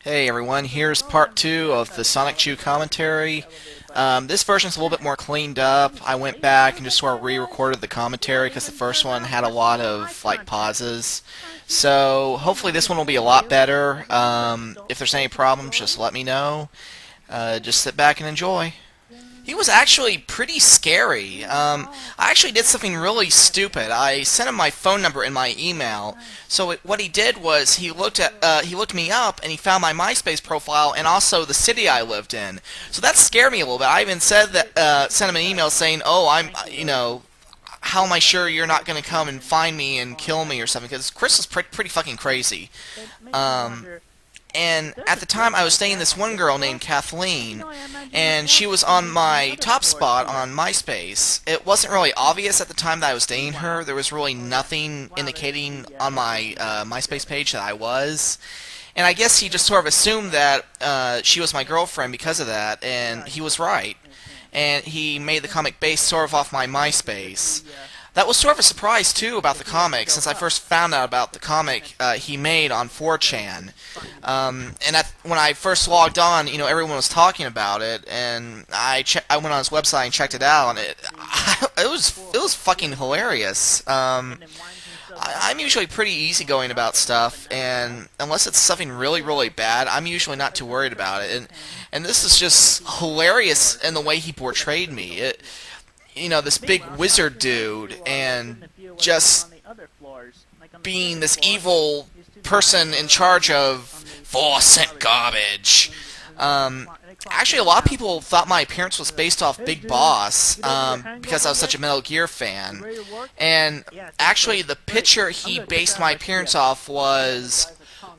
Hey everyone, here's part 2 of the Sonic Chew commentary. This version's a little bit more cleaned up. I went back and just sort of re-recorded the commentary because the first one had a lot of pauses. So hopefully this one will be a lot better. If there's any problems, just let me know. Just sit back and enjoy. He was actually pretty scary. I actually did something really stupid. I sent him my phone number in my email. So what he did was he looked me up and he found my MySpace profile and also the city I lived in. So that scared me a little bit. I even said that sent him an email saying, "Oh, how am I sure you're not going to come and find me and kill me or something?" Because Chris is pretty fucking crazy. Um, and at the time, I was dating this one girl named Kathleen, and she was on my top spot on MySpace. It wasn't really obvious at the time that I was dating her. There was really nothing indicating on my MySpace page that I was. And I guess he just sort of assumed that she was my girlfriend because of that, and he was right. And he made the comic based sort of off my MySpace. That was sort of a surprise, too, about the comic, since I first found out about the comic he made on 4chan. When I first logged on, everyone was talking about it, and I went on his website and checked it out, and it was fucking hilarious. I'm usually pretty easygoing about stuff, and unless it's something really, really bad, I'm usually not too worried about it. And this is just hilarious in the way he portrayed me. This big wizard dude, and just being this evil person in charge of 4-cent garbage. Actually, a lot of people thought my appearance was based off Big Boss, because I was such a Metal Gear fan. And actually, the picture he based my appearance off was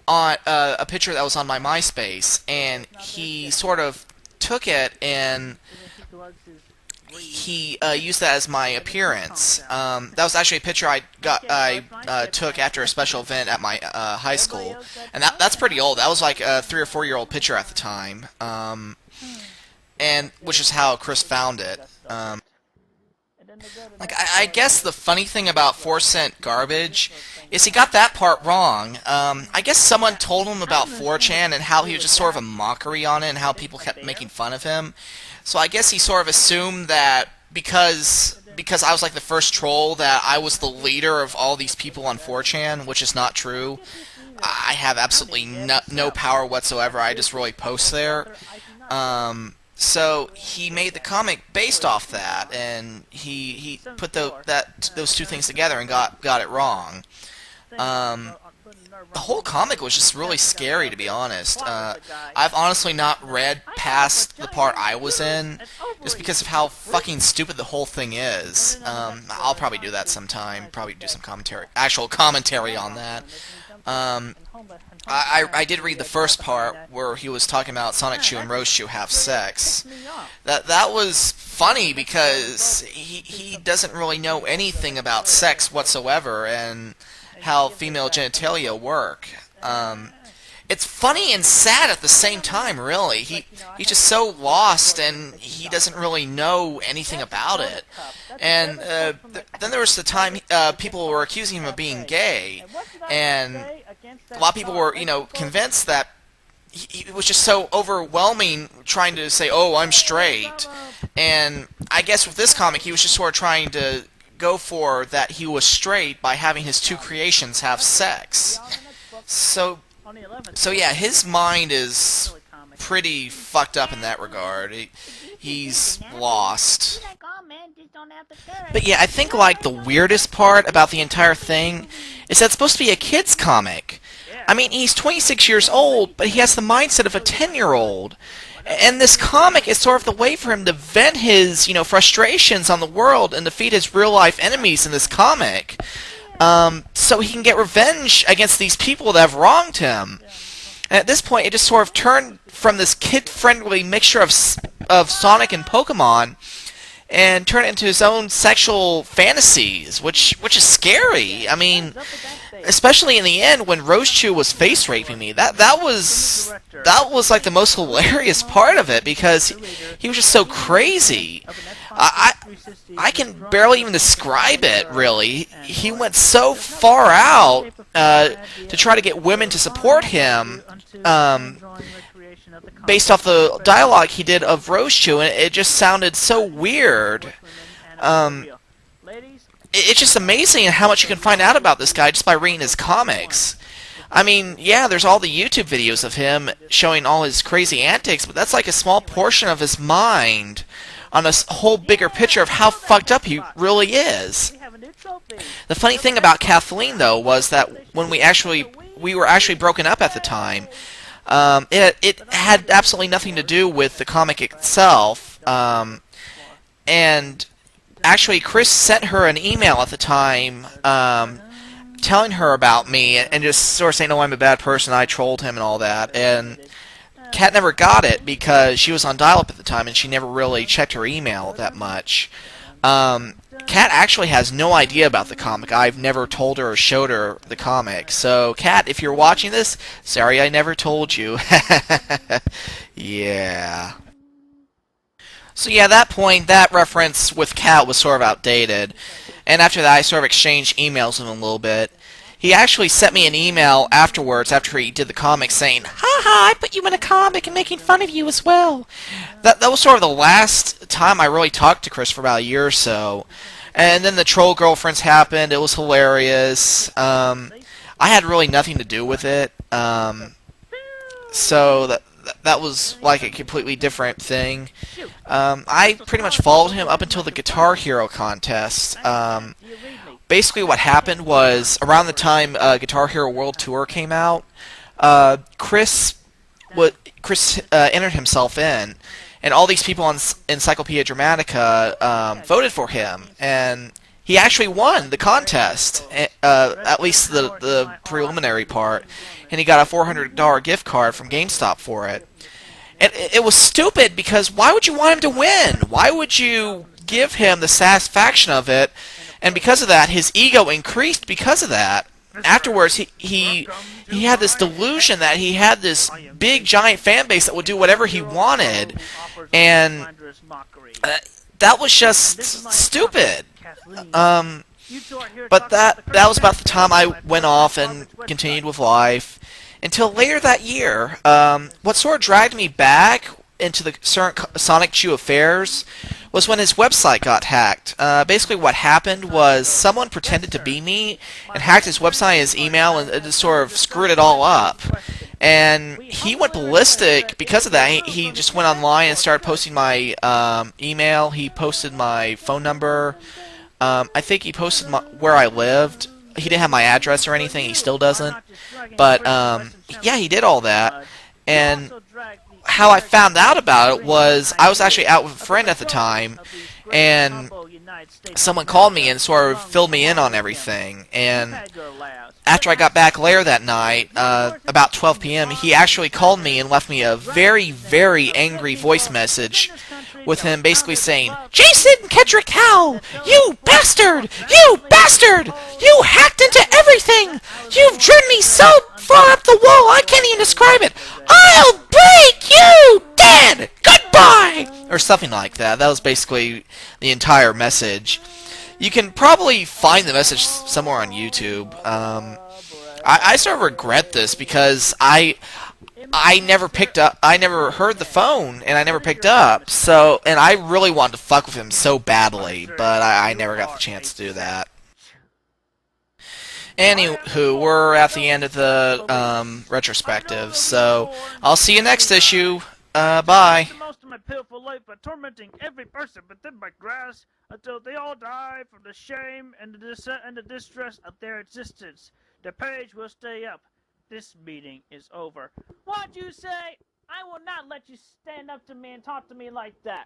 on a picture that was on my MySpace, and he sort of took it and he used that as my appearance. That was actually a picture I took after a special event at my high school, and that's pretty old. That was like a 3 or 4 year old picture at the time, and which is how Chris found it. I guess the funny thing about 4-cent garbage is he got that part wrong. I guess someone told him about 4chan and how he was just sort of a mockery on it and how people kept making fun of him. So I guess he sort of assumed that because I was like the first troll that I was the leader of all these people on 4chan, which is not true. I have absolutely no power whatsoever. I just really post there. So he made the comic based off that, and he put those two things together and got it wrong. The whole comic was just really scary, to be honest. I've honestly not read past the part I was in, just because of how fucking stupid the whole thing is. I'll probably do that sometime. Probably do some actual commentary on that. I did read the first part where he was talking about Sonic Chew and Rose Chew have sex. That was funny because he doesn't really know anything about sex whatsoever and how female genitalia work. It's funny and sad at the same time, really. He's just so lost and he doesn't really know anything about it. And then there was the time people were accusing him of being gay, and a lot of people were, convinced that he was just so overwhelming trying to say, "Oh, I'm straight." And I guess with this comic, he was just sort of trying to go for that he was straight by having his two creations have sex. So yeah, his mind is pretty fucked up in that regard. He's lost. But yeah, I think the weirdest part about the entire thing is that it's supposed to be a kid's comic. I mean, he's 26 years old, but he has the mindset of a 10-year-old. And this comic is sort of the way for him to vent his, frustrations on the world and defeat his real-life enemies in this comic. So he can get revenge against these people that have wronged him. And at this point, it just sort of turned from this kid-friendly mixture of Sonic and Pokemon and turned it into his own sexual fantasies, which is scary. I mean, especially in the end when Rosechew was face raping me. That was like the most hilarious part of it because he was just so crazy. I can barely even describe it, really. He went so far out to try to get women to support him based off the dialogue he did of Rose Chew, and it just sounded so weird. Um, it's just amazing how much you can find out about this guy just by reading his comics. I mean, yeah, there's all the YouTube videos of him showing all his crazy antics, but that's like a small portion of his mind on a whole bigger picture of how fucked up he really is. The funny thing about Kathleen, though, was that when we were actually broken up at the time, it had absolutely nothing to do with the comic itself, and actually Chris sent her an email at the time, telling her about me and just sort of saying, "Oh, I'm a bad person, I trolled him," and all that. And Kat never got it because she was on dial-up at the time and she never really checked her email that much. Kat actually has no idea about the comic. I've never told her or showed her the comic. So, Kat, if you're watching this, sorry I never told you. Yeah. So yeah, at that point, that reference with Kat was sort of outdated. And after that, I sort of exchanged emails with him a little bit. He actually sent me an email afterwards, after he did the comic, saying, "Ha ha, I put you in a comic and making fun of you as well." That was sort of the last time I really talked to Chris for about a year or so. And then the troll girlfriends happened. It was hilarious. I had really nothing to do with it. So that was like a completely different thing. I pretty much followed him up until the Guitar Hero contest. Basically what happened was, around the time Guitar Hero World Tour came out, Chris entered himself in, and all these people on Encyclopedia Dramatica voted for him, and he actually won the contest, at least the preliminary part, and he got a $400 gift card from GameStop for it. And it was stupid, because why would you want him to win? Why would you give him the satisfaction of it? And because of that, his ego increased because of that. Afterwards, he had this delusion that he had this big, giant fan base that would do whatever he wanted. And that was just stupid. But that was about the time I went off and continued with life. Until later that year, what sort of dragged me back into the Sonic Chew affairs was when his website got hacked. Basically what happened was someone pretended to be me and hacked his website and his email and just sort of screwed it all up. And he went ballistic because of that. He just went online and started posting my email. He posted my phone number. I think he posted where I lived. He didn't have my address or anything. He still doesn't. But, yeah, he did all that. And how I found out about it was I was actually out with a friend at the time, and someone called me and sort of filled me in on everything. And after I got back later that night, about 12 p.m., he actually called me and left me a very, very angry voice message with him basically saying, "Jason Kedrick Howell, you bastard! You bastard! You hacked into everything! You've driven me so far up the wall, I can't even describe it! I'll break you dead! Goodbye!" Or something like that. That was basically the entire message. You can probably find the message somewhere on YouTube. I sort of regret this because I never picked up, I never heard the phone, and I never picked up, so, and I really wanted to fuck with him so badly, but I never got the chance to do that. Anywho, we're at the end of the, retrospective, so, I'll see you next issue, bye. Most of my pitiful life by tormenting every person within my grasp until they all die from the shame and the distress of their existence. The page will stay up. This meeting is over. What'd you say? I will not let you stand up to me and talk to me like that.